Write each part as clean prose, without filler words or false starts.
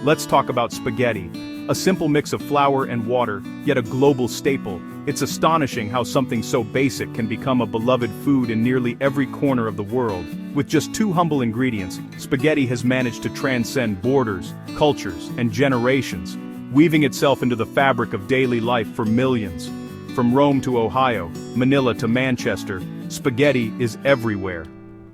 Let's talk about spaghetti. A simple mix of flour and water, yet a global staple. It's astonishing how something so basic can become a beloved food in nearly every corner of the world. With just two humble ingredients, spaghetti has managed to transcend borders, cultures, and generations, weaving itself into the fabric of daily life for millions. From Rome to Ohio, Manila to Manchester, spaghetti is everywhere.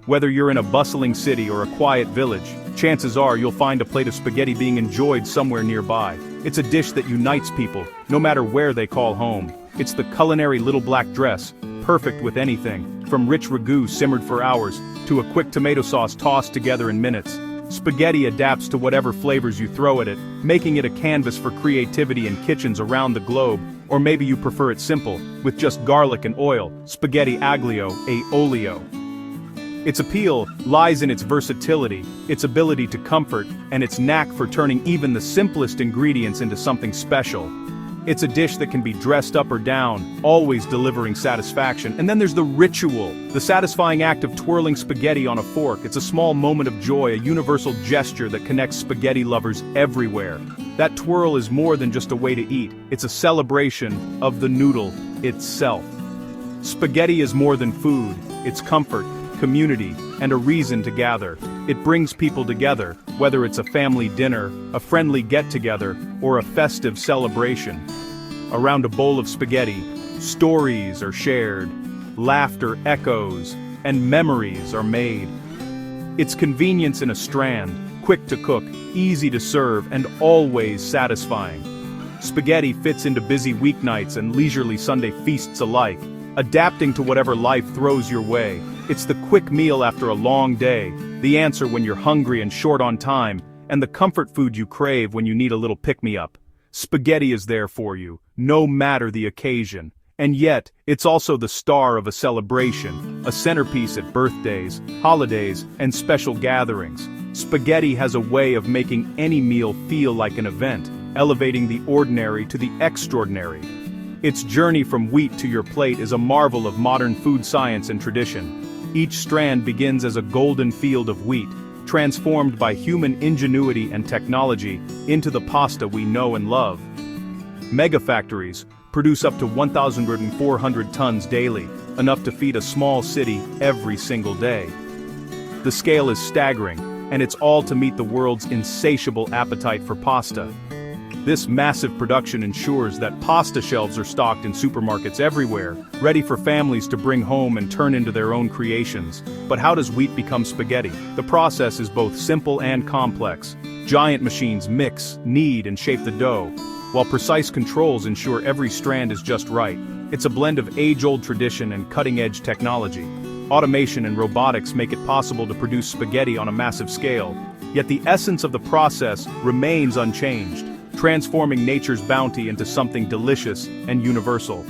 Whether you're in a bustling city or a quiet village, chances are you'll find a plate of spaghetti being enjoyed somewhere nearby. It's a dish that unites people, no matter where they call home. It's the culinary little black dress, perfect with anything, from rich ragu simmered for hours, to a quick tomato sauce tossed together in minutes. Spaghetti adapts to whatever flavors you throw at it, making it a canvas for creativity in kitchens around the globe. Or maybe you prefer it simple, with just garlic and oil, spaghetti aglio e olio. Its appeal lies in its versatility, its ability to comfort, and its knack for turning even the simplest ingredients into something special. It's a dish that can be dressed up or down, always delivering satisfaction. And then there's the ritual, the satisfying act of twirling spaghetti on a fork. It's a small moment of joy, a universal gesture that connects spaghetti lovers everywhere. That twirl is more than just a way to eat, it's a celebration of the noodle itself. Spaghetti is more than food, it's comfort, community, and a reason to gather. It brings people together, whether it's a family dinner, a friendly get-together, or a festive celebration. Around a bowl of spaghetti, stories are shared, laughter echoes, and memories are made. Its convenience in a Strand, quick to cook, easy to serve, and always satisfying. Spaghetti fits into busy weeknights and leisurely Sunday feasts alike, adapting to whatever life throws your way. It's the quick meal after a long day, the answer when you're hungry and short on time, and the comfort food you crave when you need a little pick-me-up. Spaghetti is there for you, no matter the occasion. And yet, it's also the star of a celebration, a centerpiece at birthdays, holidays, and special gatherings. Spaghetti has a way of making any meal feel like an event, elevating the ordinary to the extraordinary. Its journey from wheat to your plate is a marvel of modern food science and tradition. Each strand begins as a golden field of wheat, transformed by human ingenuity and technology into the pasta we know and love. Megafactories produce up to 1,400 tons daily, enough to feed a small city every single day. The scale is staggering, and it's all to meet the world's insatiable appetite for pasta. This massive production ensures that pasta shelves are stocked in supermarkets everywhere, ready for families to bring home and turn into their own creations. But how does wheat become spaghetti? The process is both simple and complex. Giant machines mix, knead, and shape the dough, while precise controls ensure every strand is just right. It's a blend of age-old tradition and cutting-edge technology. Automation and robotics make it possible to produce spaghetti on a massive scale, yet the essence of the process remains unchanged, transforming nature's bounty into something delicious and universal.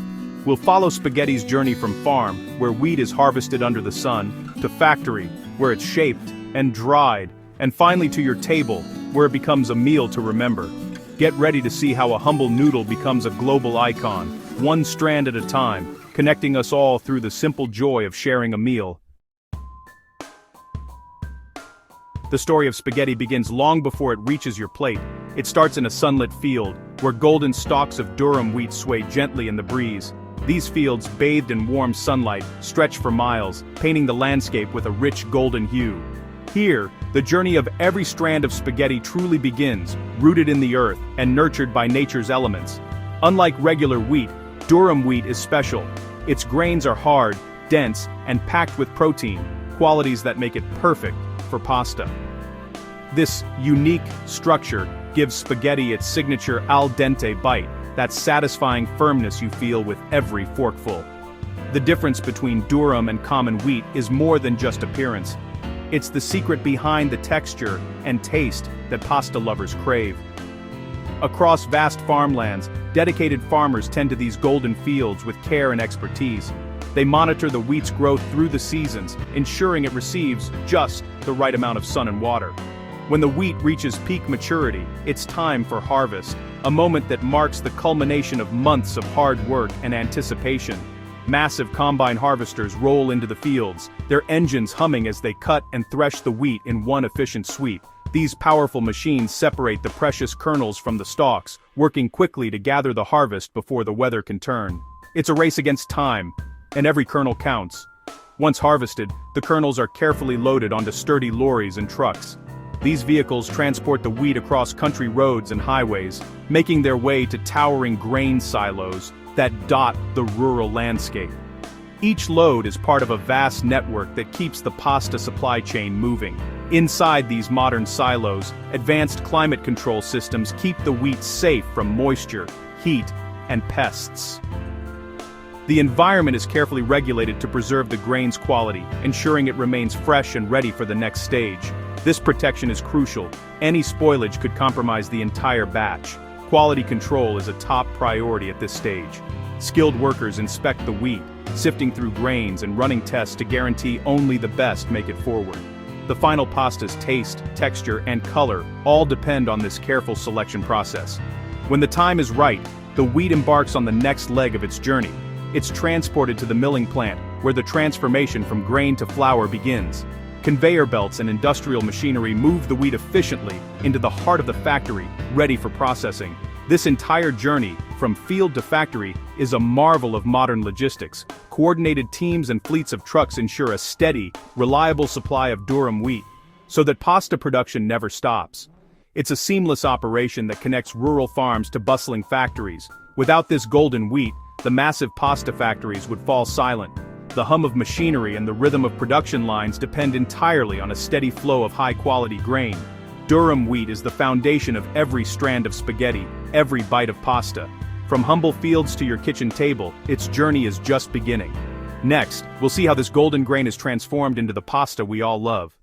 We'll follow spaghetti's journey from farm, where wheat is harvested under the sun, to factory, where it's shaped and dried, and finally to your table, where it becomes a meal to remember. Get ready to see how a humble noodle becomes a global icon, one strand at a time, connecting us all through the simple joy of sharing a meal. The story of spaghetti begins long before it reaches your plate. It starts in a sunlit field, where golden stalks of durum wheat sway gently in the breeze. These fields, bathed in warm sunlight, stretch for miles, painting the landscape with a rich golden hue. Here, the journey of every strand of spaghetti truly begins, rooted in the earth and nurtured by nature's elements. Unlike regular wheat, durum wheat is special. Its grains are hard, dense, and packed with protein, qualities that make it perfect for pasta. This unique structure gives spaghetti its signature al dente bite, that satisfying firmness you feel with every forkful. The difference between durum and common wheat is more than just appearance. It's the secret behind the texture and taste that pasta lovers crave. Across vast farmlands, dedicated farmers tend to these golden fields with care and expertise. They monitor the wheat's growth through the seasons, ensuring it receives just the right amount of sun and water. When the wheat reaches peak maturity, it's time for harvest, a moment that marks the culmination of months of hard work and anticipation. Massive combine harvesters roll into the fields, their engines humming as they cut and thresh the wheat in one efficient sweep. These powerful machines separate the precious kernels from the stalks, working quickly to gather the harvest before the weather can turn. It's a race against time, and every kernel counts. Once harvested, the kernels are carefully loaded onto sturdy lorries and trucks. These vehicles transport the wheat across country roads and highways, making their way to towering grain silos that dot the rural landscape. Each load is part of a vast network that keeps the pasta supply chain moving. Inside these modern silos, advanced climate control systems keep the wheat safe from moisture, heat, and pests. The environment is carefully regulated to preserve the grain's quality, ensuring it remains fresh and ready for the next stage. This protection is crucial. Any spoilage could compromise the entire batch. Quality control is a top priority at this stage. Skilled workers inspect the wheat, sifting through grains and running tests to guarantee only the best make it forward. The final pasta's taste, texture, and color all depend on this careful selection process. When the time is right, the wheat embarks on the next leg of its journey. It's transported to the milling plant, where the transformation from grain to flour begins. Conveyor belts and industrial machinery move the wheat efficiently into the heart of the factory, ready for processing. This entire journey, from field to factory, is a marvel of modern logistics. Coordinated teams and fleets of trucks ensure a steady, reliable supply of durum wheat, so that pasta production never stops. It's a seamless operation that connects rural farms to bustling factories. Without this golden wheat, the massive pasta factories would fall silent. The hum of machinery and the rhythm of production lines depend entirely on a steady flow of high-quality grain. Durum wheat is the foundation of every strand of spaghetti, every bite of pasta. From humble fields to your kitchen table, its journey is just beginning. Next, we'll see how this golden grain is transformed into the pasta we all love.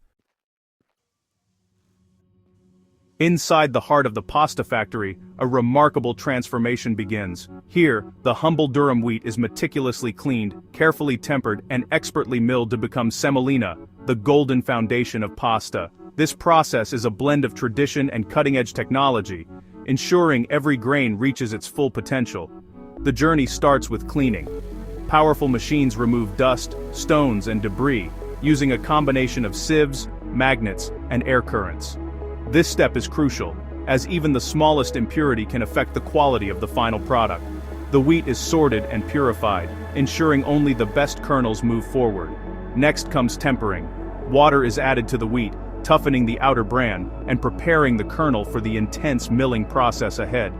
Inside the heart of the pasta factory, a remarkable transformation begins. Here, the humble durum wheat is meticulously cleaned, carefully tempered, and expertly milled to become semolina, the golden foundation of pasta. This process is a blend of tradition and cutting-edge technology, ensuring every grain reaches its full potential. The journey starts with cleaning. Powerful machines remove dust, stones, and debris, using a combination of sieves, magnets, and air currents. This step is crucial, as even the smallest impurity can affect the quality of the final product. The wheat is sorted and purified, ensuring only the best kernels move forward. Next comes tempering. Water is added to the wheat, toughening the outer bran, and preparing the kernel for the intense milling process ahead.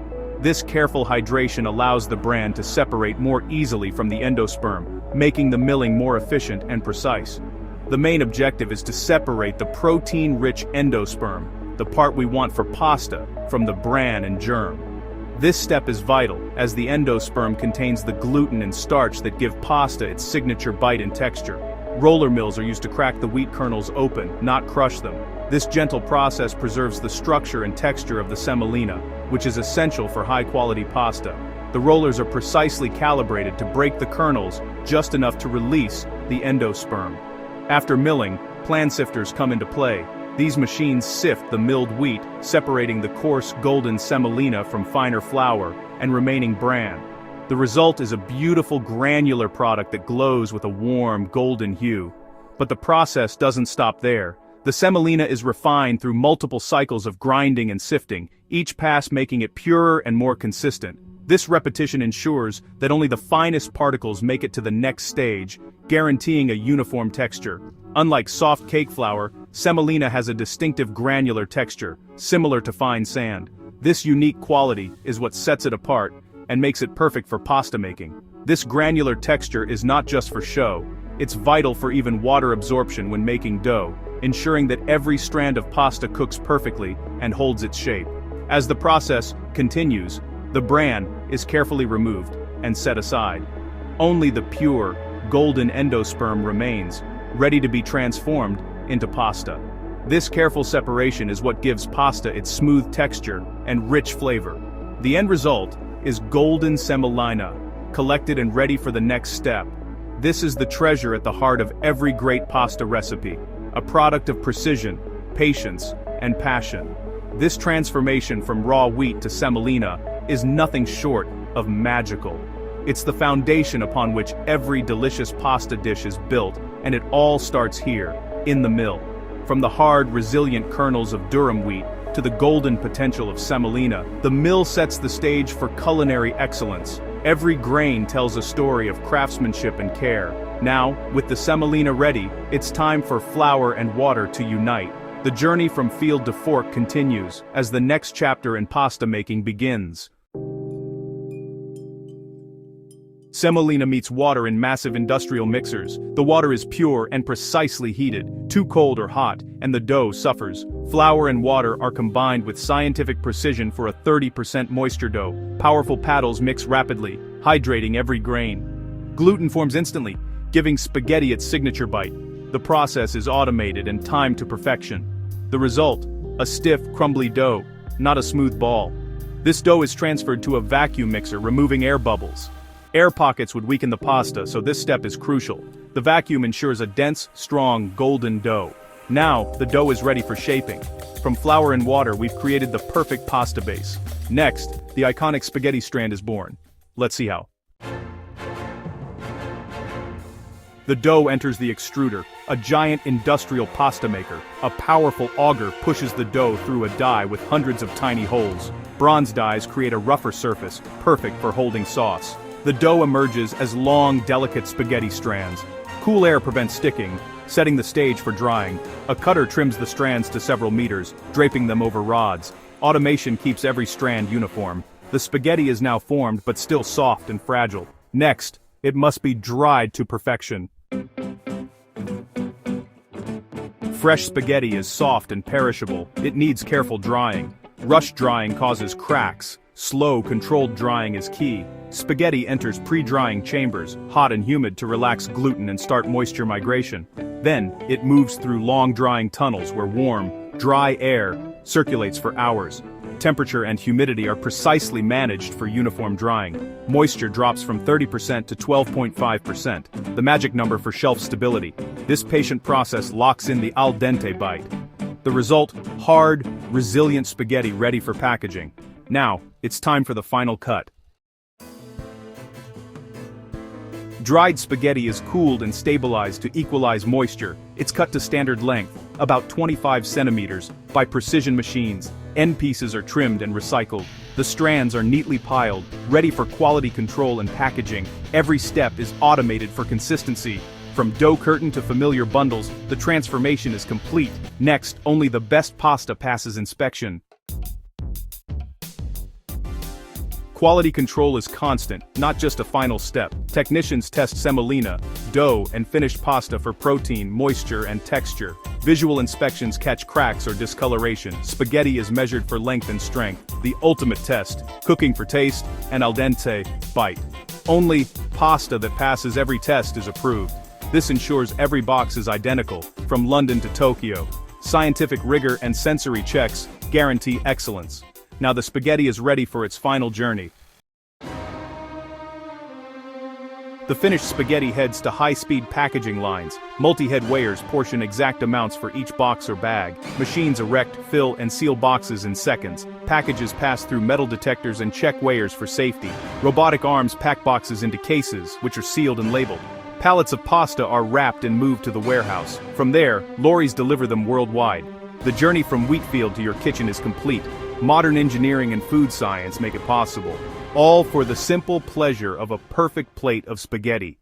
This careful hydration allows the bran to separate more easily from the endosperm, making the milling more efficient and precise. The main objective is to separate the protein-rich endosperm, the part we want for pasta, from the bran and germ. This step is vital, as the endosperm contains the gluten and starch that give pasta its signature bite and texture. Roller mills are used to crack the wheat kernels open, not crush them. This gentle process preserves the structure and texture of the semolina, which is essential for high-quality pasta. The rollers are precisely calibrated to break the kernels just enough to release the endosperm. After milling, plan sifters come into play. These machines sift the milled wheat, separating the coarse golden semolina from finer flour and remaining bran. The result is a beautiful granular product that glows with a warm golden hue. But the process doesn't stop there. The semolina is refined through multiple cycles of grinding and sifting, each pass making it purer and more consistent. This repetition ensures that only the finest particles make it to the next stage, guaranteeing a uniform texture. Unlike soft cake flour, semolina has a distinctive granular texture, similar to fine sand. This unique quality is what sets it apart and makes it perfect for pasta making. This granular texture is not just for show, it's vital for even water absorption when making dough, ensuring that every strand of pasta cooks perfectly and holds its shape. As the process continues, the bran is carefully removed and set aside. Only the pure, golden endosperm remains, ready to be transformed into pasta. This careful separation is what gives pasta its smooth texture and rich flavor. The end result is golden semolina, collected and ready for the next step. This is the treasure at the heart of every great pasta recipe, a product of precision, patience, and passion. This transformation from raw wheat to semolina is nothing short of magical. It's the foundation upon which every delicious pasta dish is built, and it all starts here, in the mill. From the hard, resilient kernels of Durum wheat to the golden potential of Semolina, the mill sets the stage for culinary excellence. Every grain tells a story of craftsmanship and care. Now, with the Semolina ready, it's time for flour and water to unite. The journey from field to fork continues, as the next chapter in pasta making begins. Semolina meets water in massive industrial mixers. The water is pure and precisely heated, too cold or hot, and the dough suffers. Flour and water are combined with scientific precision for a 30% moisture dough. Powerful paddles mix rapidly, hydrating every grain. Gluten forms instantly, giving spaghetti its signature bite. The process is automated and timed to perfection. The result? A stiff, crumbly dough, not a smooth ball. This dough is transferred to a vacuum mixer, removing air bubbles. Air pockets would weaken the pasta, so this step is crucial. The vacuum ensures a dense, strong, golden dough. Now, the dough is ready for shaping. From flour and water, we've created the perfect pasta base. Next, the iconic spaghetti strand is born. Let's see how. The dough enters the extruder, a giant industrial pasta maker. A powerful auger pushes the dough through a die with hundreds of tiny holes. Bronze dies create a rougher surface, perfect for holding sauce. The dough emerges as long, delicate spaghetti strands. Cool air prevents sticking, setting the stage for drying. A cutter trims the strands to several meters, draping them over rods. Automation keeps every strand uniform. The spaghetti is now formed but still soft and fragile. Next, it must be dried to perfection. Fresh spaghetti is soft and perishable. It needs careful drying. Rush drying causes cracks. Slow, controlled drying is key. Spaghetti enters pre-drying chambers, hot and humid to relax gluten and start moisture migration. Then, it moves through long drying tunnels where warm, dry air circulates for hours. Temperature and humidity are precisely managed for uniform drying. Moisture drops from 30% to 12.5%, the magic number for shelf stability. This patient process locks in the al dente bite. The result, hard, resilient spaghetti ready for packaging. Now, it's time for the final cut. Dried spaghetti is cooled and stabilized to equalize moisture. It's cut to standard length, about 25 centimeters, by precision machines. End pieces are trimmed and recycled. The strands are neatly piled, ready for quality control and packaging. Every step is automated for consistency. From dough curtain to familiar bundles, the transformation is complete. Next, only the best pasta passes inspection. Quality control is constant, not just a final step. Technicians test semolina, dough, and finished pasta for protein, moisture, and texture. Visual inspections catch cracks or discoloration. Spaghetti is measured for length and strength. The ultimate test, cooking for taste, and al dente bite. Only pasta that passes every test is approved. This ensures every box is identical, from London to Tokyo. Scientific rigor and sensory checks guarantee excellence. Now the spaghetti is ready for its final journey. The finished spaghetti heads to high-speed packaging lines. Multi-head weighers portion exact amounts for each box or bag. Machines erect, fill, and seal boxes in seconds. Packages pass through metal detectors and check weighers for safety. Robotic arms pack boxes into cases, which are sealed and labeled. Pallets of pasta are wrapped and moved to the warehouse. From there, lorries deliver them worldwide. The journey from wheat field to your kitchen is complete. Modern engineering and food science make it possible. All for the simple pleasure of a perfect plate of spaghetti.